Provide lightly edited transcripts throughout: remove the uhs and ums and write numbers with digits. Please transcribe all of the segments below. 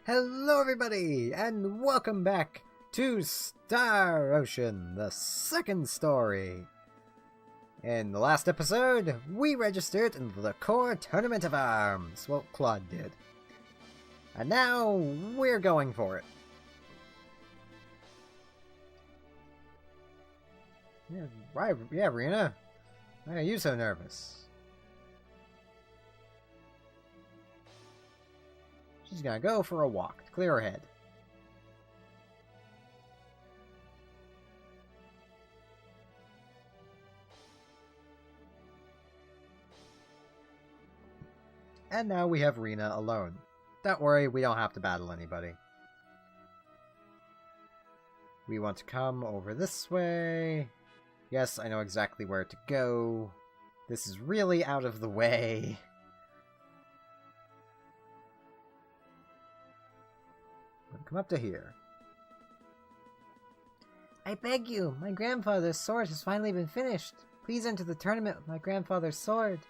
Hello everybody, and welcome back to Star Ocean, the second story. In the last episode, we registered into the core tournament of arms. Well, Claude did. And now, we're going for it. Yeah, Rena. Why are you so nervous? She's gonna go for a walk to clear her head. And now we have Rena alone. Don't worry, we don't have to battle anybody. We want to come over this way. Yes, I know exactly where to go. This is really out of the way. Come up to here. I beg you, my grandfather's sword has finally been finished. Please enter the tournament with my grandfather's sword.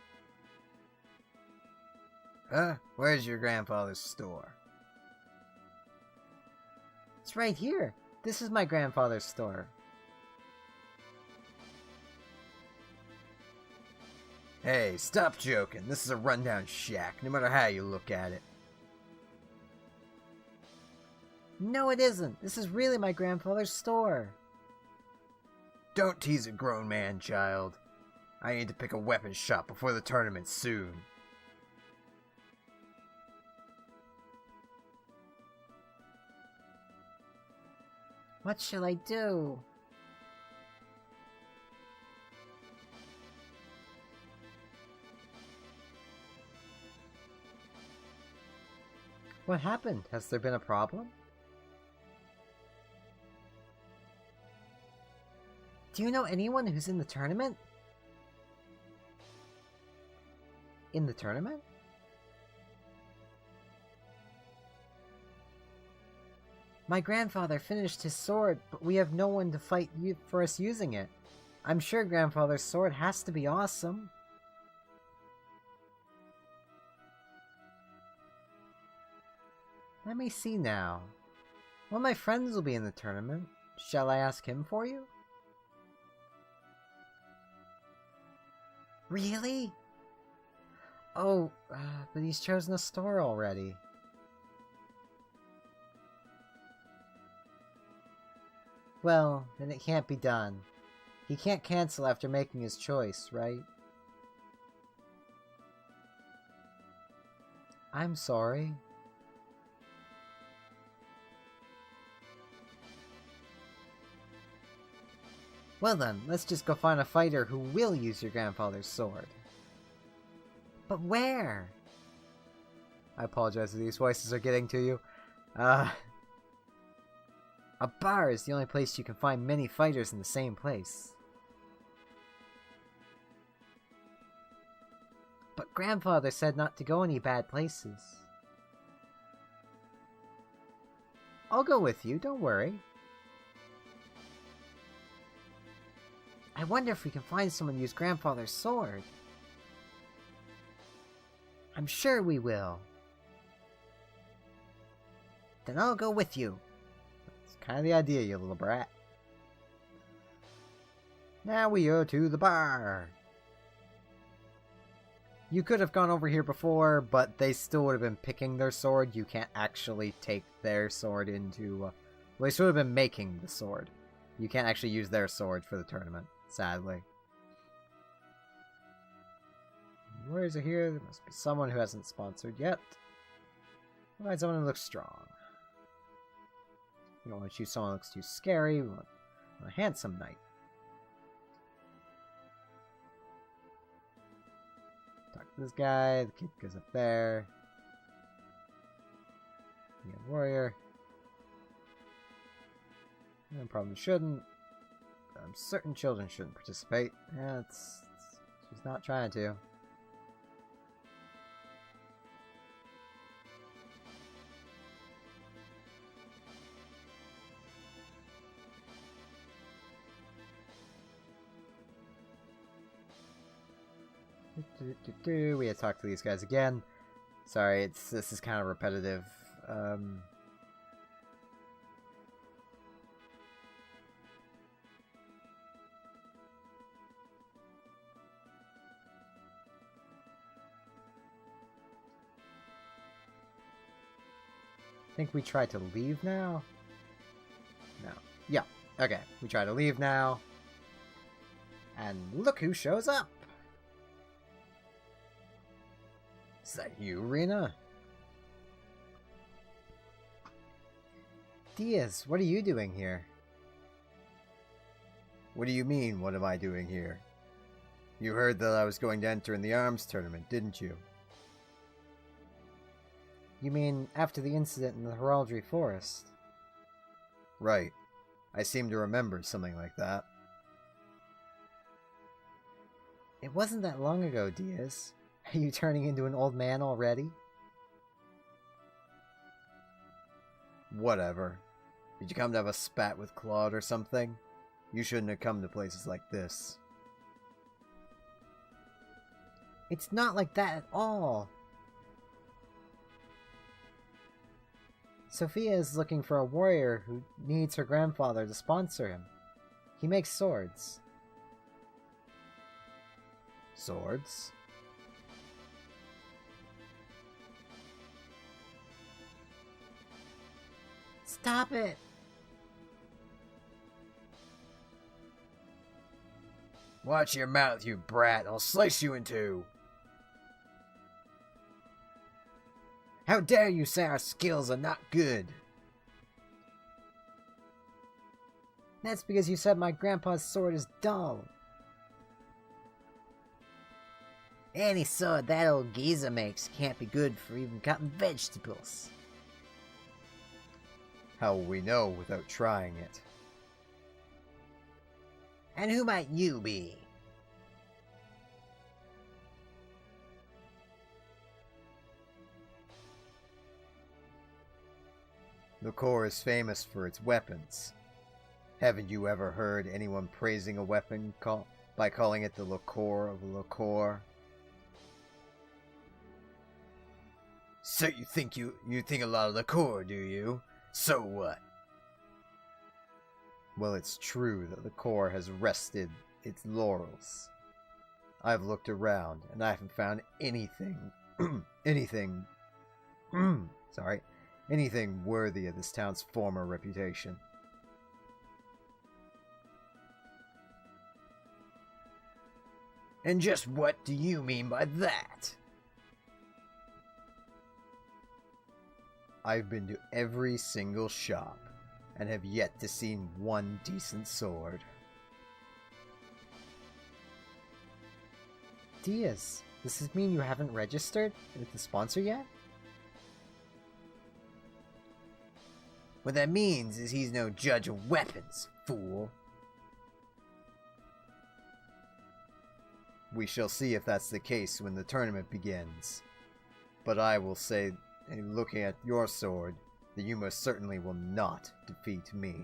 Where's your grandfather's store? It's right here. This is my grandfather's store. Hey, stop joking. This is a rundown shack, no matter how you look at it. No, it isn't. This is really my grandfather's store. Don't tease a grown man, child. I need to pick a weapon shop before the tournament soon. What shall I do? What happened? Has there been a problem? Do you know anyone who's in the tournament? In the tournament? My grandfather finished his sword, but we have no one to fight for us using it. I'm sure grandfather's sword has to be awesome. Let me see now. One of my friends will be in the tournament. Shall I ask him for you? Really? Oh, but he's chosen a store already. Well, then it can't be done. He can't cancel after making his choice, right? I'm sorry. Well then, let's just go find a fighter who will use your grandfather's sword. But where? I apologize if these voices are getting to you. A bar is the only place you can find many fighters in the same place. But grandfather said not to go any bad places. I'll go with you, don't worry. I wonder if we can find someone to use grandfather's sword. I'm sure we will. Then I'll go with you. That's kind of the idea, you little brat. Now we go to the bar. You could have gone over here before, but they still would have been picking their sword. You can't actually take their sword into... well, they should have been making the sword. You can't actually use their sword for the tournament. Sadly. Where is it here? There must be someone who hasn't sponsored yet. Find someone who looks strong. We don't want to choose someone who looks too scary. We want a handsome knight. Talk to this guy. The kid goes up there. Yeah, warrior. No problem, shouldn't. I'm certain children shouldn't participate. Yeah, she's not trying to. We had to talk to these guys again. Sorry, this is kind of repetitive. think we try to leave now? No. Yeah. Okay. We try to leave now. And look who shows up! Is that you, Rena? Diaz, what are you doing here? What do you mean, what am I doing here? You heard that I was going to enter in the arms tournament, didn't you? You mean after the incident in the Heraldry Forest? Right. I seem to remember something like that. It wasn't that long ago, Diaz. Are you turning into an old man already? Whatever. Did you come to have a spat with Claude or something? You shouldn't have come to places like this. It's not like that at all. Sophia is looking for a warrior who needs her grandfather to sponsor him. He makes swords. Swords? Stop it! Watch your mouth, you brat. I'll slice you in two. How dare you say our skills are not good? That's because you said my grandpa's sword is dull. Any sword that old geezer makes can't be good for even cutting vegetables. How will we know without trying it? And who might you be? The Corps is famous for its weapons. Haven't you ever heard anyone praising a weapon by calling it the liqueur of a liqueur? So you think a lot of liqueur, do you? So what? Well, it's true that the Corps has rested its laurels. I've looked around, and I haven't found anything worthy of this town's former reputation. And just what do you mean by that? I've been to every single shop, and have yet to see one decent sword. Diaz, does this mean you haven't registered with the sponsor yet? What that means is he's no judge of weapons, fool. We shall see if that's the case when the tournament begins. But I will say, looking at your sword, that you most certainly will not defeat me.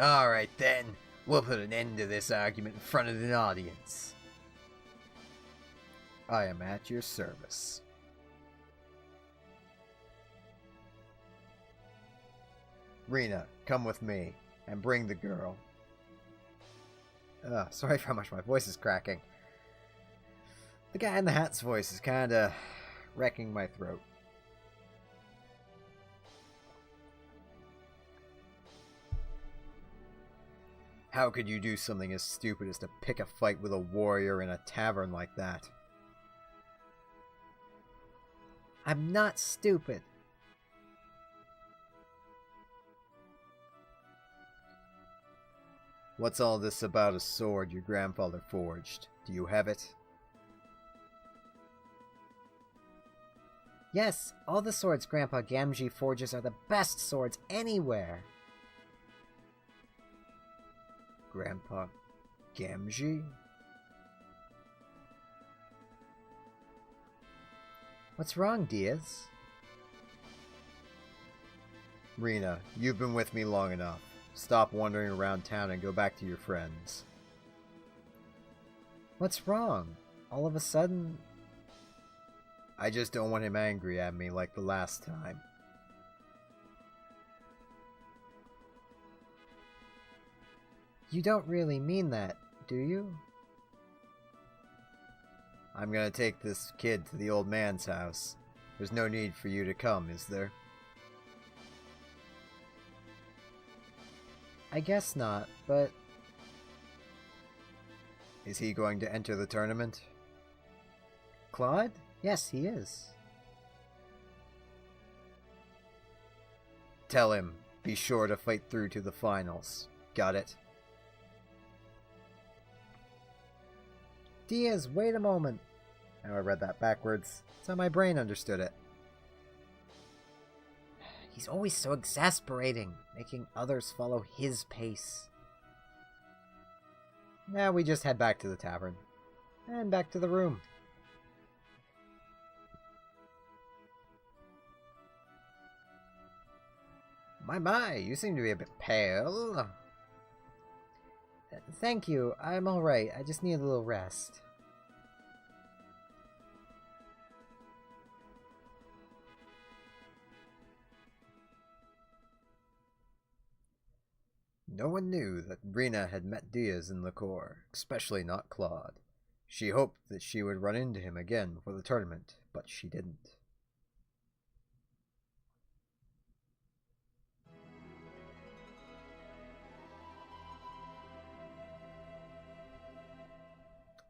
Alright then, we'll put an end to this argument in front of the audience. I am at your service. Rena, come with me, and bring the girl. Sorry for how much my voice is cracking. The guy in the hat's voice is kinda wrecking my throat. How could you do something as stupid as to pick a fight with a warrior in a tavern like that? I'm not stupid. What's all this about a sword your grandfather forged? Do you have it? Yes, all the swords Grandpa Gamgee forges are the best swords anywhere. Grandpa Gamgee? What's wrong, Diaz? Rena, you've been with me long enough. Stop wandering around town and go back to your friends. What's wrong? All of a sudden... I just don't want him angry at me like the last time. You don't really mean that, do you? I'm gonna take this kid to the old man's house. There's no need for you to come, is there? I guess not, but... Is he going to enter the tournament? Claude? Yes, he is. Tell him, be sure to fight through to the finals. Got it? Diaz, wait a moment. Now I read that backwards. That's how my brain understood it. He's always so exasperating, making others follow his pace. Now we just head back to the tavern. And back to the room. My, you seem to be a bit pale. Thank you, I'm alright. I just need a little rest. No one knew that Rena had met Diaz in the Corps, especially not Claude. She hoped that she would run into him again for the tournament, but she didn't.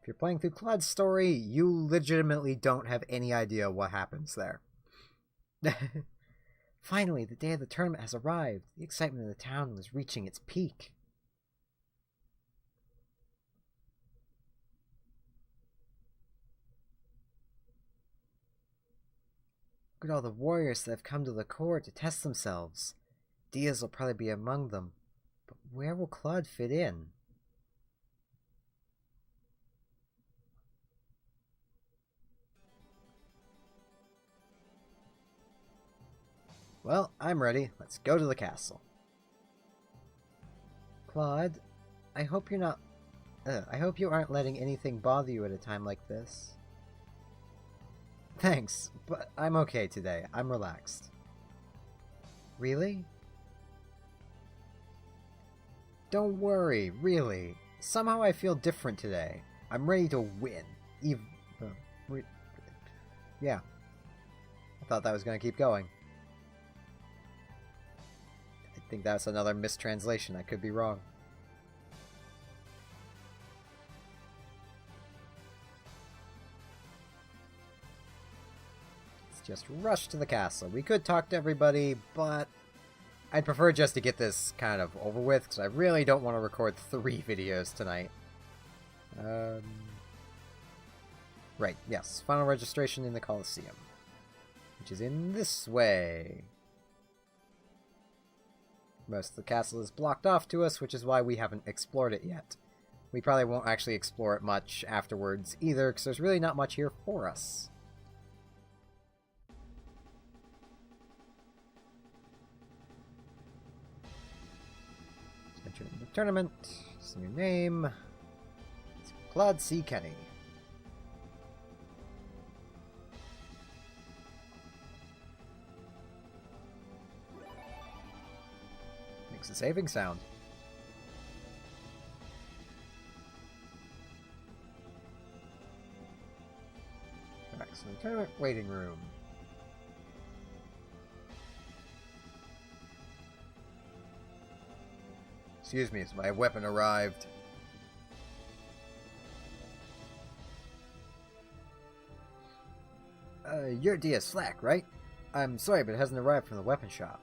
If you're playing through Claude's story, you legitimately don't have any idea what happens there. Finally, the day of the tournament has arrived. The excitement in the town was reaching its peak. Look at all the warriors that have come to the court to test themselves. Diaz will probably be among them. But where will Claude fit in? Well, I'm ready. Let's go to the castle. Claude, I hope you're not... I hope you aren't letting anything bother you at a time like this. Thanks, but I'm okay today. I'm relaxed. Really? Don't worry, really. Somehow I feel different today. I'm ready to win. Yeah. I thought that was going to keep going. I think that's another mistranslation. I could be wrong. Let's just rush to the castle. We could talk to everybody, but I'd prefer just to get this kind of over with, because I really don't want to record 3 videos tonight. Right, yes. Final registration in the Colosseum, which is in this way. Most of the castle is blocked off to us, which is why we haven't explored it yet. We probably won't actually explore it much afterwards either, because there's really not much here for us. Enter the tournament. It's a new name. It's Claude C. Kenny. Makes a saving sound. Excellent. Tournament waiting room. Excuse me, my weapon arrived. You're Diaz Slack, right? I'm sorry, but it hasn't arrived from the weapon shop.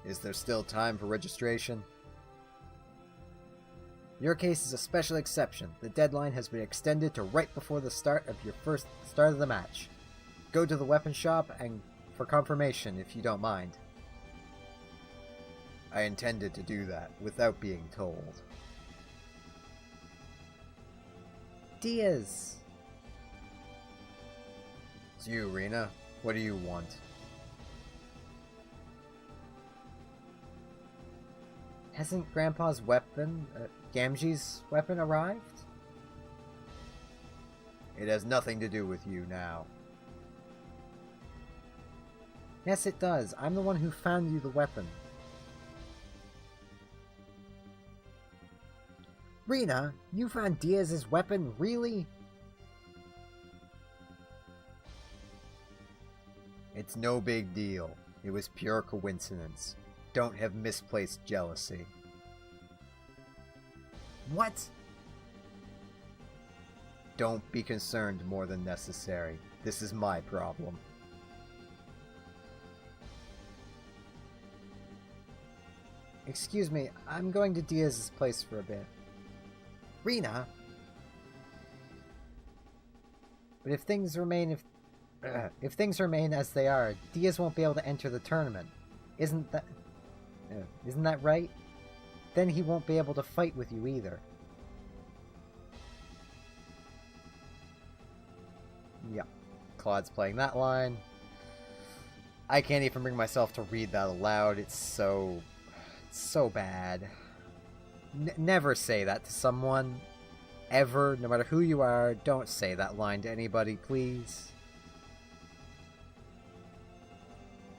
Is there still time for registration? Your case is a special exception. The deadline has been extended to right before the start of the match. Go to the weapon shop and for confirmation if you don't mind. I intended to do that without being told. Diaz. It's you, Rena. What do you want? Hasn't Grandpa's weapon, Gamgee's weapon, arrived? It has nothing to do with you now. Yes, it does. I'm the one who found you the weapon. Rena, you found Diaz's weapon? Really? It's no big deal. It was pure coincidence. Don't have misplaced jealousy. What? Don't be concerned more than necessary. This is my problem. Excuse me, I'm going to Diaz's place for a bit. Rena? But if things remain as they are, Diaz won't be able to enter the tournament. Isn't that right? Then he won't be able to fight with you either. Yep. Claude's playing that line. I can't even bring myself to read that aloud. It's so bad. Never say that to someone. Ever, no matter who you are, don't say that line to anybody, please.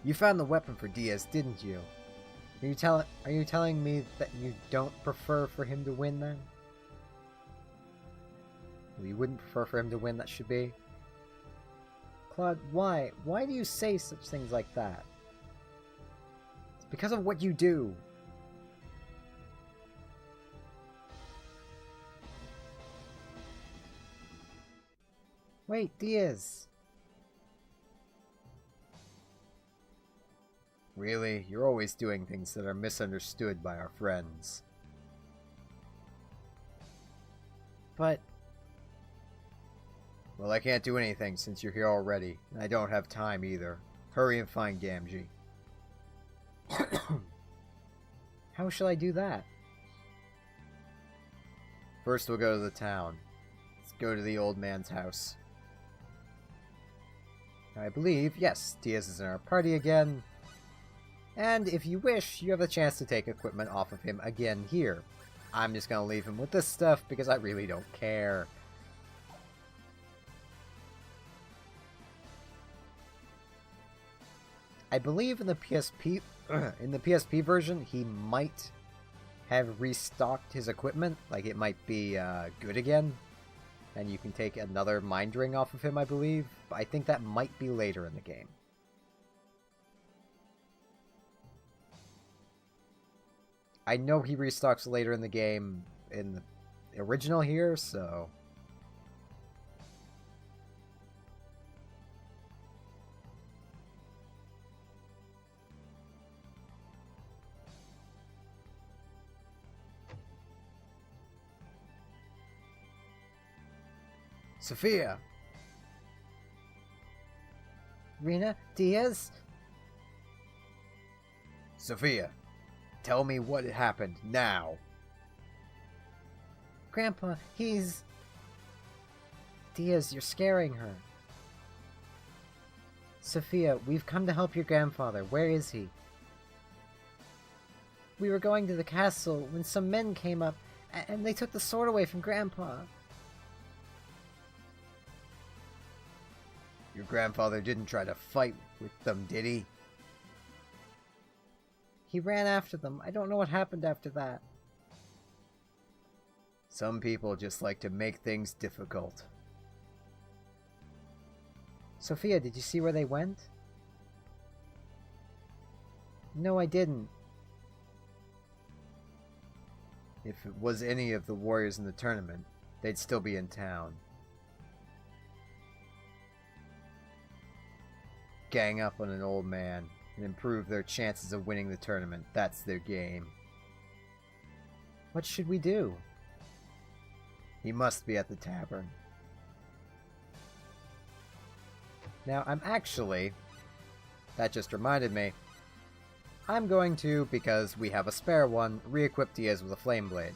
You found the weapon for Diaz, didn't you? Are you telling me that you don't prefer for him to win, then? Well, you wouldn't prefer for him to win, that should be. Claude, why? Why do you say such things like that? It's because of what you do. Wait, Diaz. Really? You're always doing things that are misunderstood by our friends. But... Well, I can't do anything since you're here already, and I don't have time either. Hurry and find Gamgee. How shall I do that? First we'll go to the town. Let's go to the old man's house. I believe, yes, Diaz is in our party again. And if you wish, you have a chance to take equipment off of him again here. I'm just gonna leave him with this stuff because I really don't care. I believe in the PSP version, he might have restocked his equipment. Like, it might be good again. And you can take another mind ring off of him, I believe. But I think that might be later in the game. I know he restocks later in the game in the original here, so... Sophia! Rena? Diaz? Sophia, tell me what happened now. Grandpa, he's... Diaz, you're scaring her. Sophia, we've come to help your grandfather. Where is he? We were going to the castle when some men came up, and they took the sword away from Grandpa. Your grandfather didn't try to fight with them, did he? He ran after them. I don't know what happened after that. Some people just like to make things difficult. Sophia, did you see where they went? No, I didn't. If it was any of the warriors in the tournament, they'd still be in town. Gang up on an old man and improve their chances of winning the tournament. That's their game. What should we do? He must be at the tavern. Now, I'm actually... That just reminded me. I'm going to, because we have a spare one, re-equip Diaz with a flame blade.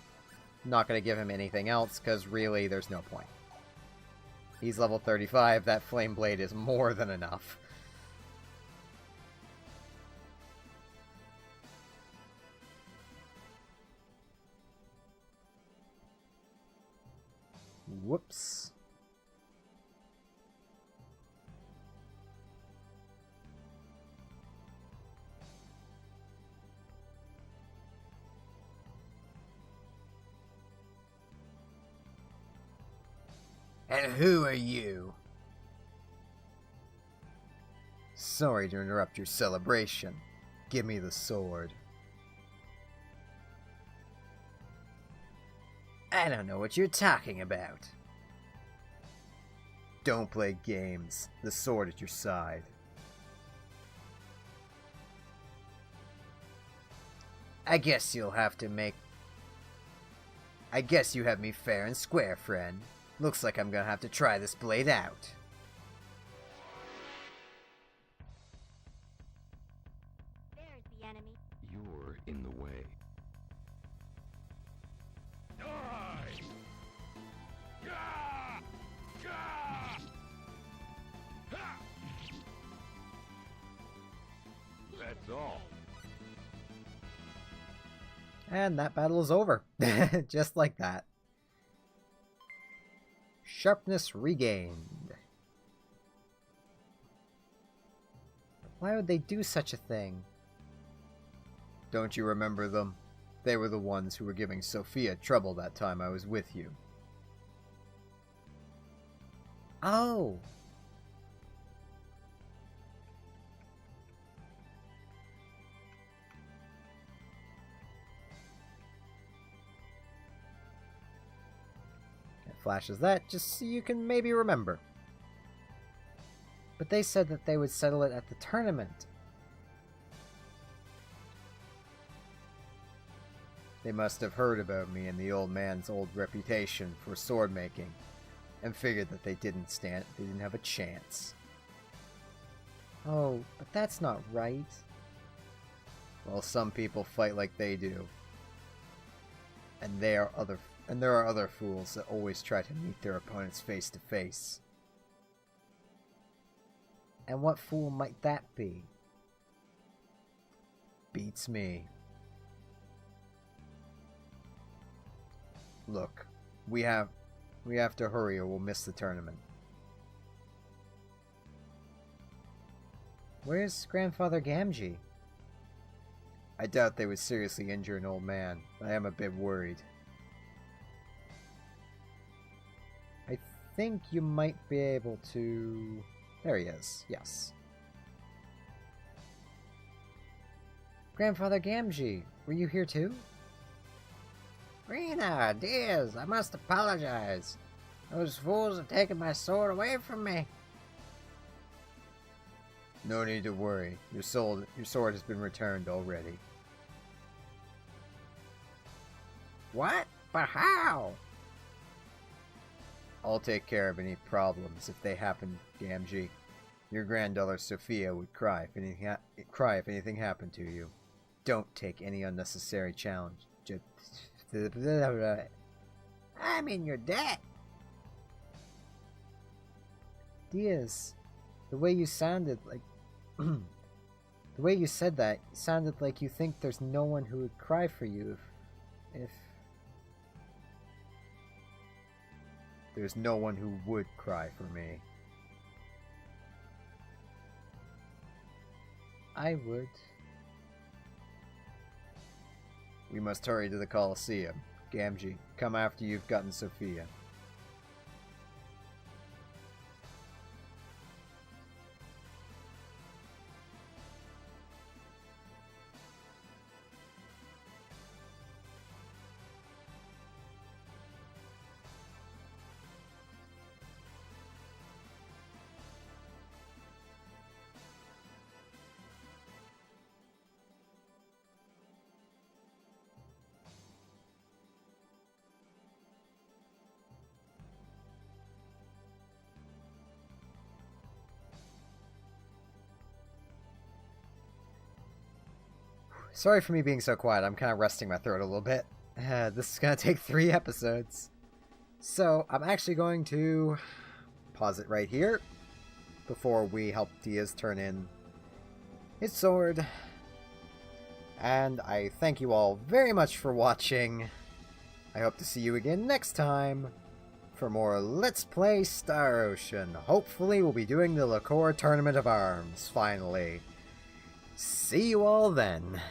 Not going to give him anything else, because really, there's no point. He's level 35, that flame blade is more than enough. Whoops. And who are you? Sorry to interrupt your celebration. Give me the sword. I don't know what you're talking about. Don't play games. The sword at your side. I guess you have me fair and square, friend. Looks like I'm gonna have to try this blade out. There's the enemy. You're in the way. Die! Gah! Gah! Ha! That's all. And that battle is over. Just like that. Sharpness regained. Why would they do such a thing? Don't you remember them? They were the ones who were giving Sophia trouble that time I was with you. Oh! Flashes that just so you can maybe remember. But they said that they would settle it at the tournament. They must have heard about me and the old man's old reputation for sword making and figured that they didn't have a chance. Oh, but that's not right. Well, some people fight like they do. And there are other fools that always try to meet their opponents face to face. And what fool might that be? Beats me. Look, we have to hurry or we'll miss the tournament. Where's Grandfather Gamgee? I doubt they would seriously injure an old man, but I am a bit worried. I think you might be able to... There he is, yes. Grandfather Gamgee, were you here too? Rena, dears, I must apologize. Those fools have taken my sword away from me. No need to worry. Your sword has been returned already. What? But how? I'll take care of any problems if they happen, Gamgee. Your granddaughter Sophia would cry if anything happened to you. Don't take any unnecessary challenge. I'm in your debt. Diaz, the way you sounded like... the way you said that sounded like you think there's no one who would cry for you if... There's no one who would cry for me. I would. We must hurry to the Colosseum. Gamgee, come after you've gotten Sophia. Sorry for me being so quiet, I'm kind of resting my throat a little bit. This is going to take 3 episodes. So, I'm actually going to pause it right here before we help Diaz turn in his sword. And I thank you all very much for watching. I hope to see you again next time for more Let's Play Star Ocean. Hopefully we'll be doing the Liqueur Tournament of Arms, finally. See you all then.